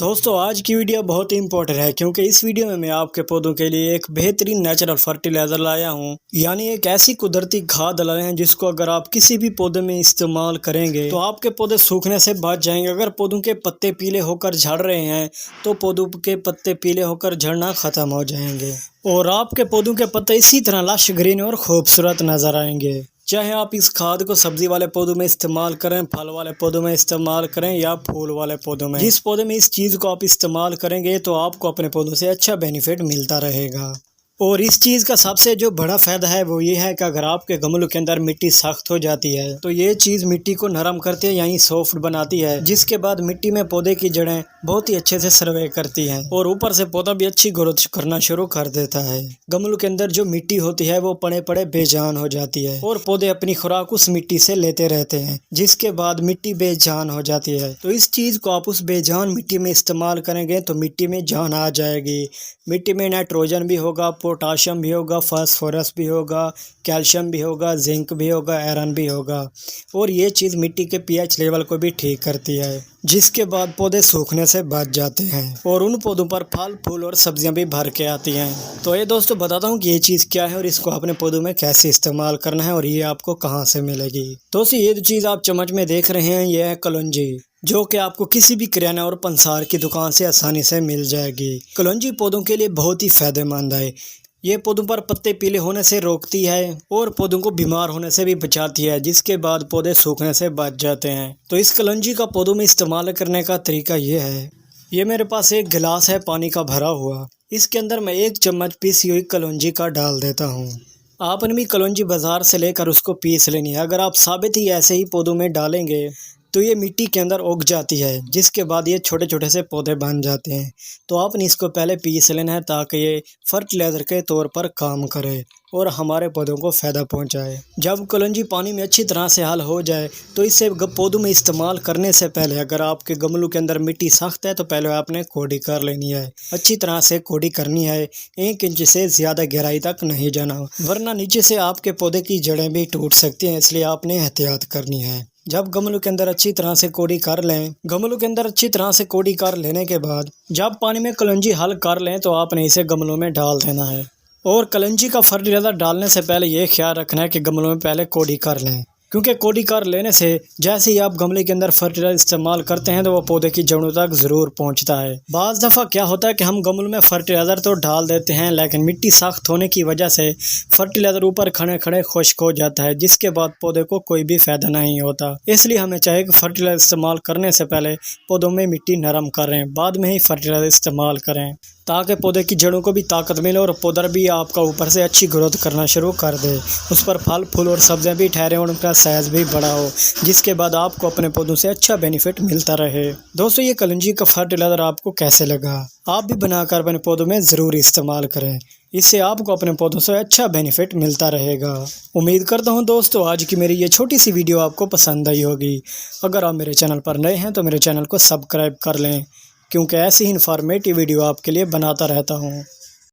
दोस्तों आज की वीडियो बहुत ही इंपॉर्टेंट है क्योंकि इस वीडियो में मैं आपके पौधों के लिए एक बेहतरीन नेचुरल फर्टिलाइजर लाया हूं, यानी एक ऐसी कुदरती खाद लाए हैं जिसको अगर आप किसी भी पौधे में इस्तेमाल करेंगे तो आपके पौधे सूखने से बच जाएंगे। अगर पौधों के पत्ते पीले होकर झड़ रहे हैं तो पौधों के पत्ते पीले होकर झड़ना खत्म हो जाएंगे और आपके पौधों के पत्ते इसी तरह लश ग्रीन और खूबसूरत नजर आएंगे। चाहे आप इस खाद को सब्जी वाले पौधों में इस्तेमाल करें, फल वाले पौधों में इस्तेमाल करें या फूल वाले पौधों में, जिस पौधे में इस चीज़ को आप इस्तेमाल करेंगे तो आपको अपने पौधों से अच्छा बेनिफिट मिलता रहेगा। और इस चीज़ का सबसे जो बड़ा फ़ायदा है वो ये है कि अगर आपके गमलों के अंदर मिट्टी सख्त हो जाती है तो ये चीज़ मिट्टी को नरम करती है, यानी सॉफ्ट बनाती है, जिसके बाद मिट्टी में पौधे की जड़ें बहुत ही अच्छे से सर्वे करती हैं और ऊपर से पौधा भी अच्छी ग्रोथ करना शुरू कर देता है। गमलों के अंदर जो मिट्टी होती है वो पड़े पड़े बेजान हो जाती है और पौधे अपनी खुराक उस मिट्टी से लेते रहते हैं, जिसके बाद मिट्टी बेजान हो जाती है। तो इस चीज़ को आप उस बेजान मिट्टी में इस्तेमाल करेंगे तो मिट्टी में जान आ जाएगी। मिट्टी में नाइट्रोजन भी होगा, पोटाशियम भी होगा, फास्फोरस भी होगा, कैल्शियम भी होगा, जिंक भी होगा, आयरन भी होगा और ये चीज़ मिट्टी के पीएच लेवल को भी ठीक करती है, जिसके बाद पौधे सूखने से बच जाते हैं और उन पौधों पर फल फूल और सब्जियां भी भर के आती हैं। तो ये दोस्तों बताता हूँ कि ये चीज़ क्या है और इसको अपने पौधों में कैसे इस्तेमाल करना है और ये आपको कहाँ से मिलेगी। दोस्तों ये जो चीज़ आप चम्मच में देख रहे हैं ये है कलौंजी, जो कि आपको किसी भी किराना और पंसार की दुकान से आसानी से मिल जाएगी। कलौंजी पौधों के लिए बहुत ही फायदेमंद है। ये पौधों पर पत्ते पीले होने से रोकती है और पौधों को बीमार होने से भी बचाती है, जिसके बाद पौधे सूखने से बच जाते हैं। तो इस कलौंजी का पौधों में इस्तेमाल करने का तरीका ये है, ये मेरे पास एक गिलास है पानी का भरा हुआ, इसके अंदर मैं 1 चम्मच पीसी हुई कलौंजी का डाल देता हूँ। आपने भी कलौंजी बाज़ार से लेकर उसको पीस लेनी है। अगर आप साबित ही ऐसे ही पौधों में डालेंगे तो ये मिट्टी के अंदर उग जाती है, जिसके बाद ये छोटे छोटे से पौधे बन जाते हैं। तो आपने इसको पहले पीस लेना है ताकि ये फर्टिलाइज़र के तौर पर काम करे और हमारे पौधों को फ़ायदा पहुंचाए। जब कलौंजी पानी में अच्छी तरह से हल हो जाए तो इसे पौधों में इस्तेमाल करने से पहले अगर आपके गमलों के अंदर मिट्टी सख्त है तो पहले आपने कोड़ी कर लेनी है। अच्छी तरह से कोड़ी करनी है, 1 इंच से ज़्यादा गहराई तक नहीं जाना, वरना नीचे से आपके पौधे की जड़ें भी टूट सकती हैं, इसलिए आपने एहतियात करनी है। जब गमलों के अंदर अच्छी तरह से कोड़ी कर लें, गमलों के अंदर अच्छी तरह से कोड़ी कर लेने के बाद जब पानी में कलौंजी हल कर लें तो आपने इसे गमलों में डाल देना है। और कलौंजी का फर्टिलाइज़र डालने से पहले ये ख्याल रखना है कि गमलों में पहले कोड़ी कर लें, क्योंकि कोड़ी कर लेने से जैसे ही आप गमले के अंदर फर्टिलाइजर इस्तेमाल करते हैं तो वो पौधे की जड़ों तक ज़रूर पहुंचता है। बाज़ दफ़ा क्या होता है कि हम गमलों में फर्टिलाइज़र तो डाल देते हैं लेकिन मिट्टी सख्त होने की वजह से फर्टिलाइज़र ऊपर खड़े खड़े खुश्क हो जाता है, जिसके बाद पौधे को कोई भी फ़ायदा नहीं होता। इसलिए हमें चाहिए कि फर्टिलाइज़र इस्तेमाल करने से पहले पौधों में मिट्टी नरम करें, बाद में ही फर्टिलाइज़र इस्तेमाल करें, ताकि पौधे की जड़ों को भी ताकत मिले और पौधा भी आपका ऊपर से अच्छी ग्रोथ करना शुरू कर दे, उस पर फल फूल और सब्जियां भी ठहरे और उनका साइज़ भी बड़ा हो, जिसके बाद आपको अपने पौधों से अच्छा बेनिफिट मिलता रहे। दोस्तों ये कलौंजी का फर्टिलाइज़र आपको कैसे लगा? आप भी बनाकर अपने पौधों में ज़रूर इस्तेमाल करें, इससे आपको अपने पौधों से अच्छा बेनिफिट मिलता रहेगा। उम्मीद करता हूं दोस्तों आज की मेरी ये छोटी सी वीडियो आपको पसंद आई होगी। अगर आप मेरे चैनल पर नए हैं तो मेरे चैनल को सब्सक्राइब कर लें, क्योंकि ऐसी ही इन्फॉर्मेटिव वीडियो आपके लिए बनाता रहता हूँ।